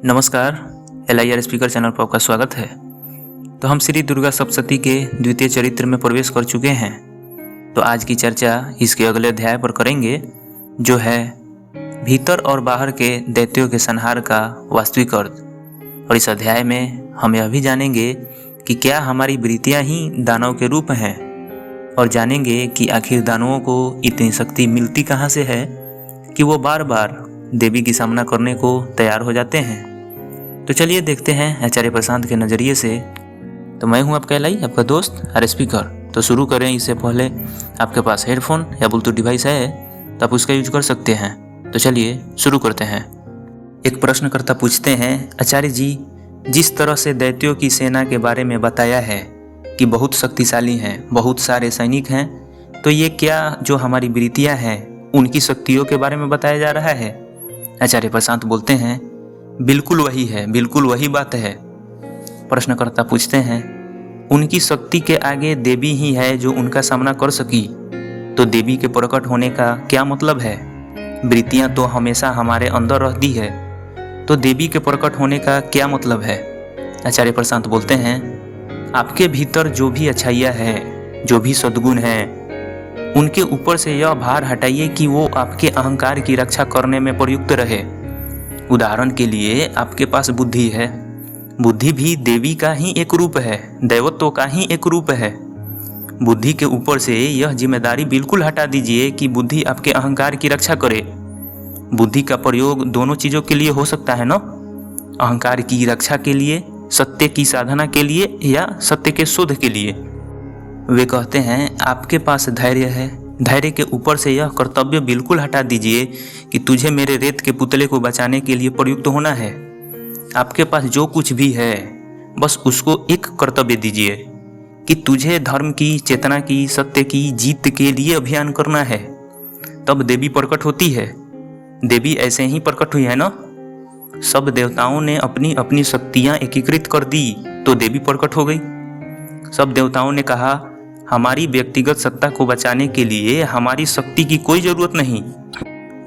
नमस्कार, LIR speaker channel पर आपका स्वागत है। तो हम श्री दुर्गा सप्तशती के द्वितीय चरित्र में प्रवेश कर चुके हैं। तो आज की चर्चा इसके अगले अध्याय पर करेंगे, जो है भीतर और बाहर के दैत्यों के संहार का वास्तविक अर्थ। और इस अध्याय में हम यह भी जानेंगे कि क्या हमारी वृत्तियाँ ही दानव के रूप हैं, और जानेंगे कि आखिर दानवों को इतनी शक्ति मिलती कहाँ से है कि वो बार बार देवी की सामना करने को तैयार हो जाते हैं। तो चलिए देखते हैं आचार्य प्रशांत के नज़रिए से। तो मैं हूं आपका LI, आपका दोस्त आर स्पीकर। तो शुरू करें। इससे पहले आपके पास हेडफोन या ब्लूटूथ डिवाइस है तो आप उसका यूज कर सकते हैं। तो चलिए शुरू करते हैं। एक प्रश्नकर्ता पूछते हैं, आचार्य जी, जिस तरह से दैत्यों की सेना के बारे में बताया है कि बहुत शक्तिशाली हैं, बहुत सारे सैनिक हैं, तो ये क्या जो हमारी वृत्तियाँ हैं उनकी शक्तियों के बारे में बताया जा रहा है? आचार्य प्रशांत बोलते हैं, बिल्कुल वही है, बिल्कुल वही बात है। प्रश्नकर्ता पूछते हैं, उनकी शक्ति के आगे देवी ही है जो उनका सामना कर सकी, तो देवी के प्रकट होने का क्या मतलब है? वृत्तियां तो हमेशा हमारे अंदर रहती है, तो देवी के प्रकट होने का क्या मतलब है? आचार्य प्रशांत बोलते हैं, आपके भीतर जो भी अच्छाइयाँ है, जो भी सद्गुण है, उनके ऊपर से यह भार हटाइए कि वो आपके अहंकार की रक्षा करने में प्रयुक्त रहे। उदाहरण के लिए आपके पास बुद्धि है, बुद्धि भी देवी का ही एक रूप है, दैवत्व का ही एक रूप है। बुद्धि के ऊपर से यह जिम्मेदारी बिल्कुल हटा दीजिए कि बुद्धि आपके अहंकार की रक्षा करे। बुद्धि का प्रयोग दोनों चीज़ों के लिए हो सकता है ना, अहंकार की रक्षा के लिए, सत्य की साधना के लिए, या सत्य के शोध के लिए। वे कहते हैं, आपके पास धैर्य है, धैर्य के ऊपर से यह कर्तव्य बिल्कुल हटा दीजिए कि तुझे मेरे रेत के पुतले को बचाने के लिए प्रयुक्त होना है। आपके पास जो कुछ भी है बस उसको एक कर्तव्य दीजिए कि तुझे धर्म की, चेतना की, सत्य की जीत के लिए अभियान करना है। तब देवी प्रकट होती है। देवी ऐसे ही प्रकट हुई है ना, सब देवताओं ने अपनी अपनी शक्तियाँ एकीकृत कर दी तो देवी प्रकट हो गई। सब देवताओं ने कहा, हमारी व्यक्तिगत सत्ता को बचाने के लिए हमारी शक्ति की कोई जरूरत नहीं,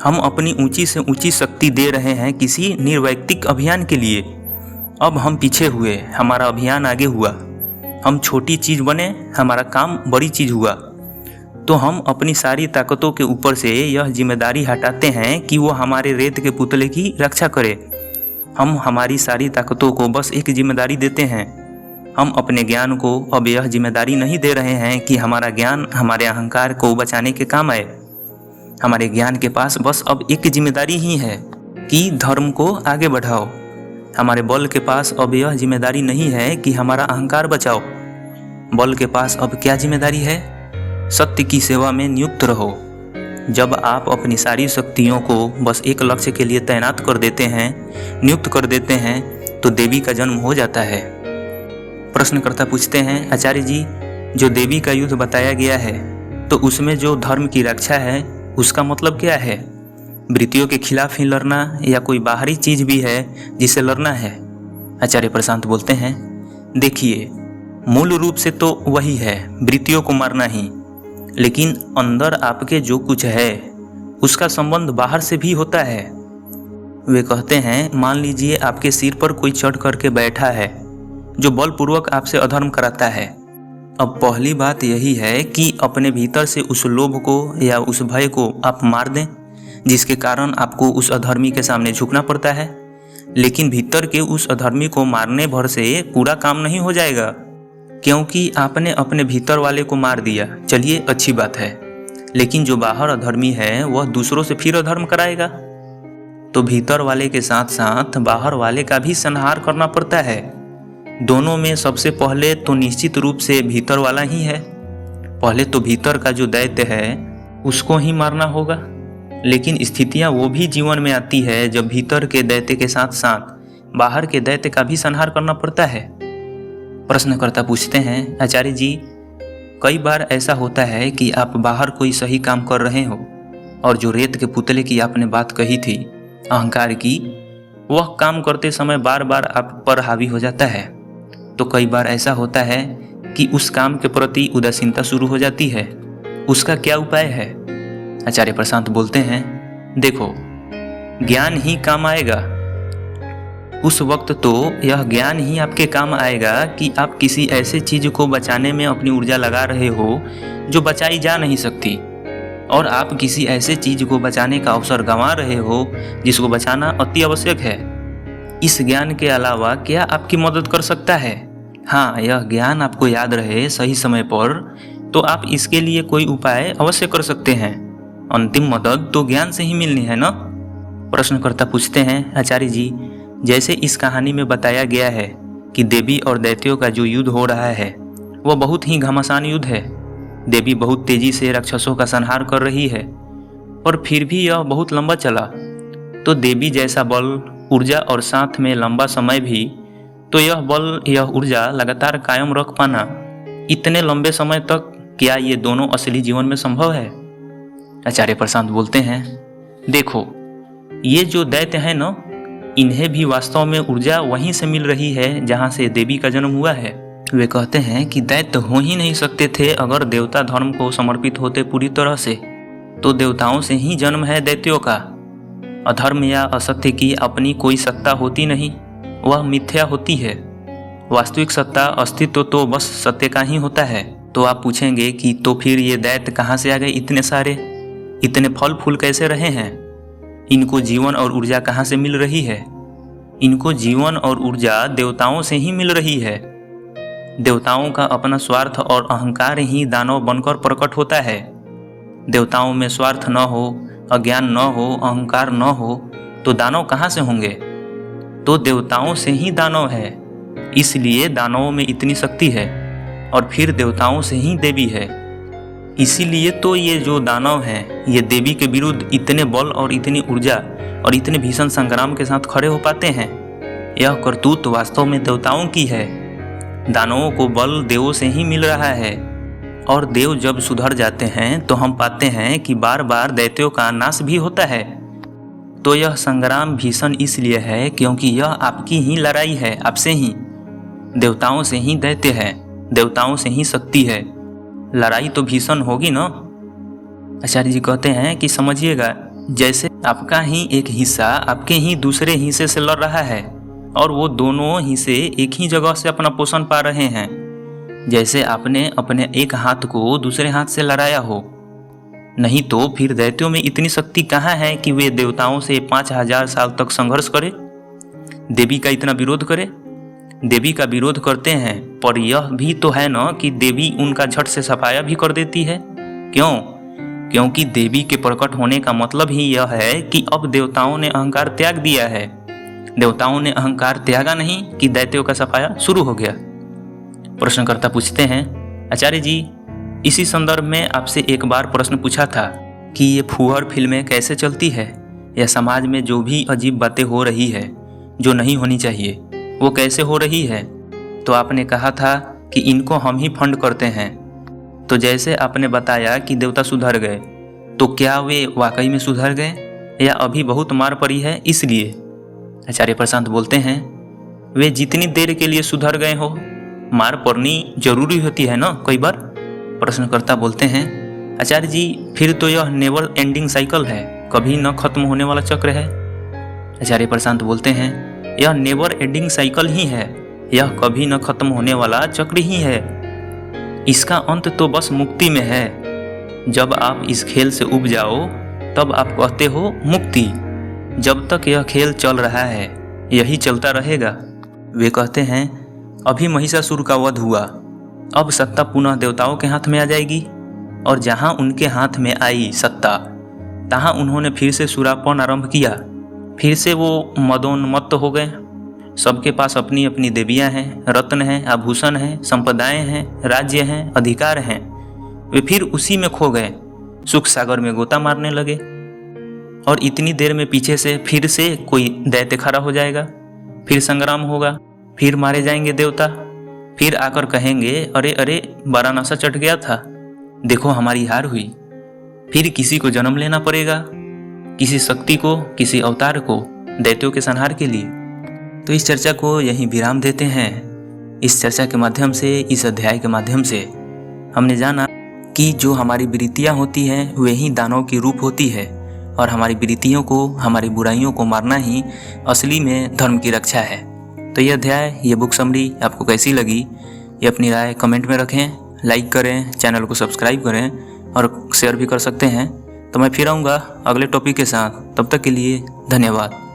हम अपनी ऊंची से ऊंची शक्ति दे रहे हैं किसी निर्वैयक्तिक अभियान के लिए। अब हम पीछे हुए, हमारा अभियान आगे हुआ। हम छोटी चीज बने, हमारा काम बड़ी चीज हुआ। तो हम अपनी सारी ताकतों के ऊपर से यह जिम्मेदारी हटाते हैं कि वो हमारे रेत के पुतले की रक्षा करे। हम हमारी सारी ताकतों को बस एक जिम्मेदारी देते हैं। हम अपने ज्ञान को अब यह जिम्मेदारी नहीं दे रहे हैं कि हमारा ज्ञान हमारे अहंकार को बचाने के काम आए। हमारे ज्ञान के पास बस अब एक जिम्मेदारी ही है कि धर्म को आगे बढ़ाओ। हमारे बल के पास अब यह जिम्मेदारी नहीं है कि हमारा अहंकार बचाओ। बल के पास अब क्या जिम्मेदारी है? सत्य की सेवा में नियुक्त रहो। जब आप अपनी सारी शक्तियों को बस एक लक्ष्य के लिए तैनात कर देते हैं, नियुक्त कर देते हैं, तो देवी का जन्म हो जाता है। प्रश्नकर्ता पूछते हैं, आचार्य जी, जो देवी का युद्ध बताया गया है तो उसमें जो धर्म की रक्षा है उसका मतलब क्या है? वृत्तियों के खिलाफ ही लड़ना या कोई बाहरी चीज भी है जिसे लड़ना है? आचार्य प्रशांत बोलते हैं, देखिए, मूल रूप से तो वही है, वृत्तियों को मारना ही। लेकिन अंदर आपके जो कुछ है उसका संबंध बाहर से भी होता है। वे कहते हैं, मान लीजिए आपके सिर पर कोई चढ़ करके बैठा है जो बलपूर्वक आपसे अधर्म कराता है। अब पहली बात यही है कि अपने भीतर से उस लोभ को या उस भय को आप मार दें, जिसके कारण आपको उस अधर्मी के सामने झुकना पड़ता है। लेकिन भीतर के उस अधर्मी को मारने भर से पूरा काम नहीं हो जाएगा, क्योंकि आपने अपने भीतर वाले को मार दिया, चलिए अच्छी बात है। लेकिन जो बाहर अधर्मी है वह दूसरों से फिर अधर्म कराएगा, तो भीतर वाले के साथ साथ बाहर वाले का भी संहार करना पड़ता है। दोनों में सबसे पहले तो निश्चित रूप से भीतर वाला ही है। पहले तो भीतर का जो दैत्य है उसको ही मारना होगा। लेकिन स्थितियां वो भी जीवन में आती है जब भीतर के दैत्य के साथ साथ बाहर के दैत्य का भी संहार करना पड़ता है। प्रश्नकर्ता पूछते हैं, आचार्य जी, कई बार ऐसा होता है कि आप बाहर कोई सही काम कर रहे हो और जो रेत के पुतले की आपने बात कही थी, अहंकार की, वह काम करते समय बार बार आप पर हावी हो जाता है। तो कई बार ऐसा होता है कि उस काम के प्रति उदासीनता शुरू हो जाती है। उसका क्या उपाय है? आचार्य प्रशांत बोलते हैं, देखो, ज्ञान ही काम आएगा। उस वक्त तो यह ज्ञान ही आपके काम आएगा कि आप किसी ऐसे चीज को बचाने में अपनी ऊर्जा लगा रहे हो जो बचाई जा नहीं सकती, और आप किसी ऐसे चीज को बचाने का अवसर गंवा रहे हो जिसको बचाना अति आवश्यक है। इस ज्ञान के अलावा क्या आपकी मदद कर सकता है? हाँ, यह ज्ञान आपको याद रहे सही समय पर, तो आप इसके लिए कोई उपाय अवश्य कर सकते हैं। अंतिम मदद तो ज्ञान से ही मिलनी है ना? प्रश्नकर्ता पूछते हैं, आचार्य जी, जैसे इस कहानी में बताया गया है कि देवी और दैत्यों का जो युद्ध हो रहा है वह बहुत ही घमासान युद्ध है। देवी बहुत तेजी से राक्षसों का संहार कर रही है, और फिर भी यह बहुत लंबा चला। तो देवी जैसा बल, ऊर्जा और साथ में लंबा समय भी, तो यह बल, यह ऊर्जा लगातार कायम रख पाना इतने लंबे समय तक, क्या ये दोनों असली जीवन में संभव है? आचार्य प्रशांत बोलते हैं, देखो, ये जो दैत्य है ना, इन्हें भी वास्तव में ऊर्जा वहीं से मिल रही है जहां से देवी का जन्म हुआ है। वे कहते हैं कि दैत्य हो ही नहीं सकते थे अगर देवता धर्म को समर्पित होते पूरी तरह से। तो देवताओं से ही जन्म है दैत्यों का। अधर्म या असत्य की अपनी कोई सत्ता होती नहीं, वह मिथ्या होती है। वास्तविक सत्ता, अस्तित्व तो बस सत्य का ही होता है। तो आप पूछेंगे कि तो फिर ये दैत्य कहाँ से आ गए? इतने सारे, इतने फल फूल कैसे रहे हैं? इनको जीवन और ऊर्जा कहाँ से मिल रही है? इनको जीवन और ऊर्जा देवताओं से ही मिल रही है। देवताओं का अपना स्वार्थ और अहंकार ही दानव बनकर प्रकट होता है। देवताओं में स्वार्थ न हो, अज्ञान न हो, अहंकार न हो, तो दानव कहाँ से होंगे? तो देवताओं से ही दानव है, इसलिए दानवों में इतनी शक्ति है, और फिर देवताओं से ही देवी है। इसीलिए तो ये जो दानव हैं, ये देवी के विरुद्ध इतने बल और इतनी ऊर्जा और इतने भीषण संग्राम के साथ खड़े हो पाते हैं। यह करतूत वास्तव में देवताओं की है। दानवों को बल देवों से ही मिल रहा है, और देव जब सुधर जाते हैं तो हम पाते हैं कि बार बार दैत्यों का नाश भी होता है। तो यह संग्राम भीषण इसलिए है क्योंकि यह आपकी ही लड़ाई है, आपसे ही। देवताओं से ही दैत्य है, देवताओं से ही शक्ति है। लड़ाई तो भीषण होगी ना? आचार्य जी कहते हैं कि समझिएगा, जैसे आपका ही एक हिस्सा आपके ही दूसरे हिस्से से लड़ रहा है, और वो दोनों हिस्से एक ही जगह से अपना पोषण पा रहे हैं। जैसे आपने अपने एक हाथ को दूसरे हाथ से लड़ाया हो। नहीं तो फिर दैत्यों में इतनी शक्ति कहाँ है कि वे देवताओं से 5000 साल तक संघर्ष करे, देवी का इतना विरोध करे? देवी का विरोध करते हैं, पर यह भी तो है ना कि देवी उनका झट से सफाया भी कर देती है। क्यों? क्योंकि देवी के प्रकट होने का मतलब ही यह है कि अब देवताओं ने अहंकार त्याग दिया है। देवताओं ने अहंकार त्यागा नहीं कि दैत्यों का सफाया शुरू हो गया। प्रश्नकर्ता पूछते हैं, आचार्य जी, इसी संदर्भ में आपसे एक बार प्रश्न पूछा था कि ये फूहड़ फिल्में कैसे चलती है, या समाज में जो भी अजीब बातें हो रही है जो नहीं होनी चाहिए, वो कैसे हो रही है? तो आपने कहा था कि इनको हम ही फंड करते हैं। तो जैसे आपने बताया कि देवता सुधर गए, तो क्या वे वाकई में सुधर गए, या अभी बहुत मार पड़ी है इसलिए? आचार्य प्रशांत बोलते हैं, वे जितनी देर के लिए सुधर गए हो, मार पड़नी जरूरी होती है ना कई बार? प्रश्नकर्ता बोलते हैं, आचार्य जी, फिर तो यह नेवर एंडिंग साइकिल है, कभी न खत्म होने वाला चक्र है। आचार्य प्रशांत बोलते हैं, यह नेवर एंडिंग साइकिल ही है, यह कभी न खत्म होने वाला चक्र ही है। इसका अंत तो बस मुक्ति में है। जब आप इस खेल से उब जाओ तब आप कहते हो मुक्ति। जब तक यह खेल चल रहा है यही चलता रहेगा। वे कहते हैं, अभी महिषासुर का वध हुआ, अब सत्ता पुनः देवताओं के हाथ में आ जाएगी, और जहां उनके हाथ में आई सत्ता, तहां उन्होंने फिर से सुरापान आरंभ किया। फिर से वो मदोन्मत्त हो गए। सबके पास अपनी अपनी देवियां हैं, रत्न हैं, आभूषण हैं, संपदाएं हैं, राज्य हैं, अधिकार हैं। वे फिर उसी में खो गए, सुख सागर में गोता मारने लगे। और इतनी देर में पीछे से फिर से कोई दैत्य खड़ा हो जाएगा, फिर संग्राम होगा, फिर मारे जाएंगे देवता, फिर आकर कहेंगे, अरे अरे, बड़ा नशा चढ़ गया था, देखो हमारी हार हुई। फिर किसी को जन्म लेना पड़ेगा, किसी शक्ति को, किसी अवतार को, दैत्यों के संहार के लिए। तो इस चर्चा को यहीं विराम देते हैं। इस चर्चा के माध्यम से, इस अध्याय के माध्यम से हमने जाना कि जो हमारी वृत्तियाँ होती हैं वे ही दानव की रूप होती है, और हमारी विरीतियों को, हमारी बुराइयों को मारना ही असली में धर्म की रक्षा है। तो ये अध्याय, ये बुक समरी आपको कैसी लगी, ये अपनी राय कमेंट में रखें, लाइक करें, चैनल को सब्सक्राइब करें और शेयर भी कर सकते हैं। तो मैं फिर आऊँगा अगले टॉपिक के साथ। तब तक के लिए धन्यवाद।